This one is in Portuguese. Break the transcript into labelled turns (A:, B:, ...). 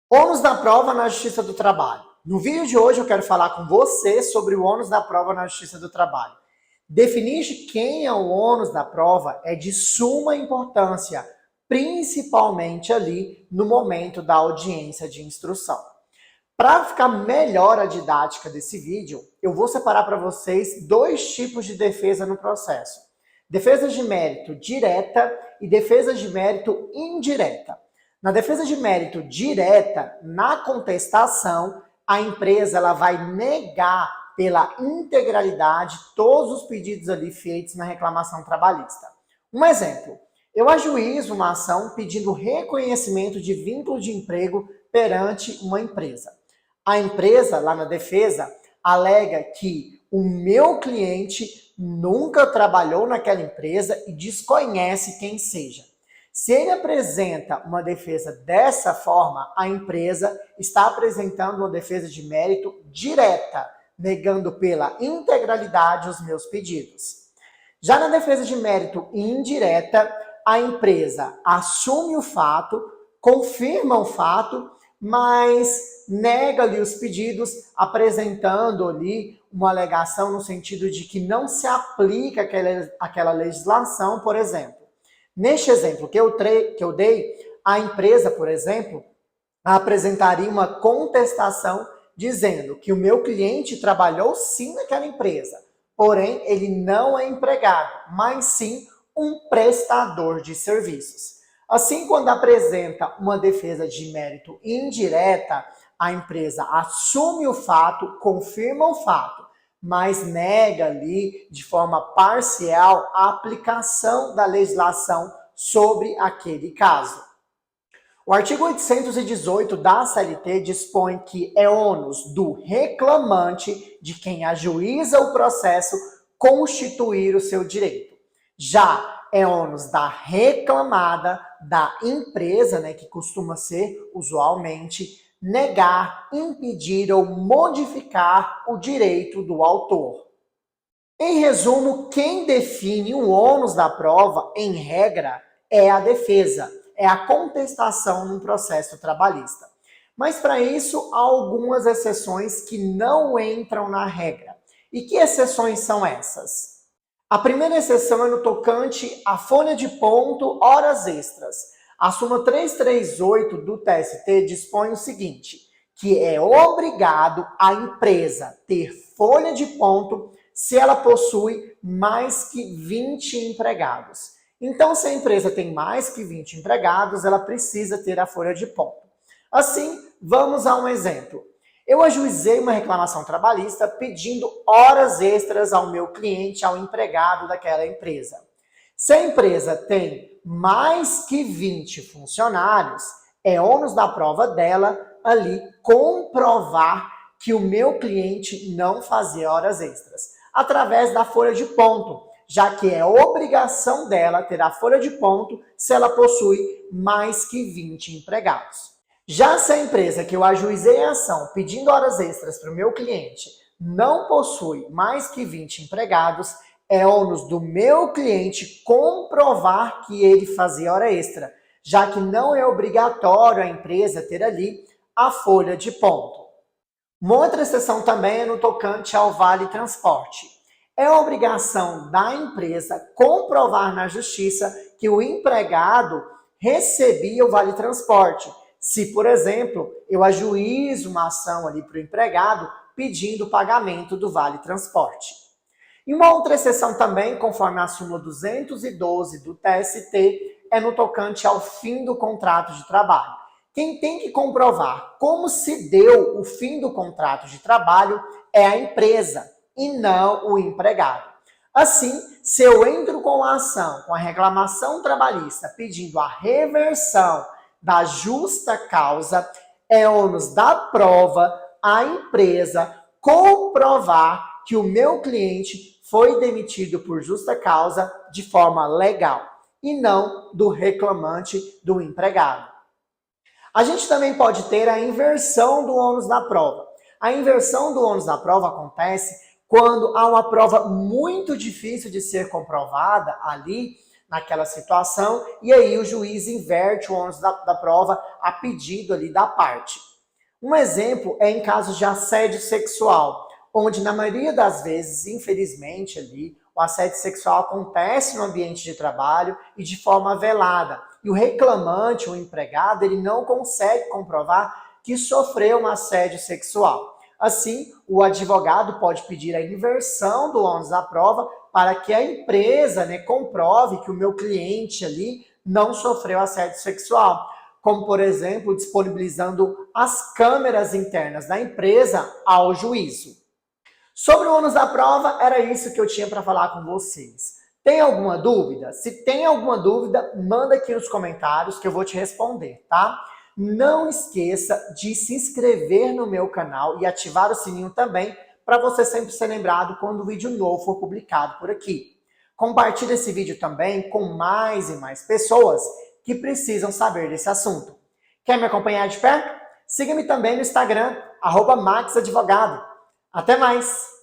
A: Ônus da prova na Justiça do Trabalho. No vídeo de hoje eu quero falar com você sobre o ônus da prova na Justiça do Trabalho. Definir quem é o ônus da prova é de suma importância, principalmente ali no momento da audiência de instrução. Para ficar melhor a didática desse vídeo, eu vou separar para vocês dois tipos de defesa no processo. Defesa de mérito direta e defesa de mérito indireta. Na defesa de mérito direta, na contestação, a empresa ela vai negar pela integralidade todos os pedidos ali feitos na reclamação trabalhista. Um exemplo, eu ajuizo uma ação pedindo reconhecimento de vínculo de emprego perante uma empresa. A empresa, lá na defesa, alega que o meu cliente nunca trabalhou naquela empresa e desconhece quem seja. Se ele apresenta uma defesa dessa forma, a empresa está apresentando uma defesa de mérito direta, negando pela integralidade os meus pedidos. Já na defesa de mérito indireta, a empresa assume o fato, confirma o fato, mas nega ali os pedidos, apresentando ali uma alegação no sentido de que não se aplica aquela legislação, por exemplo. Neste exemplo que eu dei, a empresa, por exemplo, apresentaria uma contestação dizendo que o meu cliente trabalhou sim naquela empresa, porém ele não é empregado, mas sim um prestador de serviços. Assim, quando apresenta uma defesa de mérito indireta, a empresa assume o fato, confirma o fato, mas nega ali de forma parcial a aplicação da legislação sobre aquele caso. O artigo 818 da CLT dispõe que é ônus do reclamante, de quem ajuiza o processo, constituir o seu direito. Já é ônus da reclamada, da empresa, que costuma ser usualmente, negar, impedir ou modificar o direito do autor. Em resumo, quem define o ônus da prova, em regra, é a defesa, é a contestação num processo trabalhista. Mas para isso, há algumas exceções que não entram na regra. E que exceções são essas? A primeira exceção é no tocante à folha de ponto, horas extras. A súmula 338 do TST dispõe o seguinte, que é obrigado a empresa ter folha de ponto se ela possui mais que 20 empregados. Então, se a empresa tem mais que 20 empregados, ela precisa ter a folha de ponto. Assim, vamos a um exemplo. Eu ajuizei uma reclamação trabalhista pedindo horas extras ao meu cliente, ao empregado daquela empresa. Se a empresa tem mais que 20 funcionários, é ônus da prova dela ali comprovar que o meu cliente não fazia horas extras, através da folha de ponto, já que é obrigação dela ter a folha de ponto se ela possui mais que 20 empregados. Já se a empresa que eu ajuizei a ação pedindo horas extras para o meu cliente não possui mais que 20 empregados, é ônus do meu cliente comprovar que ele fazia hora extra, já que não é obrigatório a empresa ter ali a folha de ponto. Uma outra exceção também é no tocante ao vale transporte. É obrigação da empresa comprovar na justiça que o empregado recebia o vale transporte. Se, por exemplo, eu ajuizo uma ação ali para o empregado pedindo o pagamento do vale transporte. E uma outra exceção também, conforme a súmula 212 do TST, é no tocante ao fim do contrato de trabalho. Quem tem que comprovar como se deu o fim do contrato de trabalho é a empresa e não o empregado. Assim, se eu entro com a ação, com a reclamação trabalhista pedindo a reversão da justa causa, é ônus da prova a empresa comprovar que o meu cliente foi demitido por justa causa de forma legal e não do reclamante, do empregado. A gente também pode ter a inversão do ônus da prova. A inversão do ônus da prova acontece quando há uma prova muito difícil de ser comprovada ali naquela situação, e aí o juiz inverte o ônus da prova a pedido ali da parte. Um exemplo é em casos de assédio sexual, onde na maioria das vezes, infelizmente ali, o assédio sexual acontece no ambiente de trabalho e de forma velada. E o reclamante, o empregado, ele não consegue comprovar que sofreu um assédio sexual. Assim, o advogado pode pedir a inversão do ônus da prova para que a empresa, comprove que o meu cliente ali não sofreu assédio sexual. Como, por exemplo, disponibilizando as câmeras internas da empresa ao juízo. Sobre o ônus da prova, era isso que eu tinha para falar com vocês. Tem alguma dúvida? Se tem alguma dúvida, manda aqui nos comentários que eu vou te responder, tá? Não esqueça de se inscrever no meu canal e ativar o sininho também para você sempre ser lembrado quando o vídeo novo for publicado por aqui. Compartilhe esse vídeo também com mais e mais pessoas que precisam saber desse assunto. Quer me acompanhar de perto? Siga-me também no Instagram, @maxadvogado. Até mais!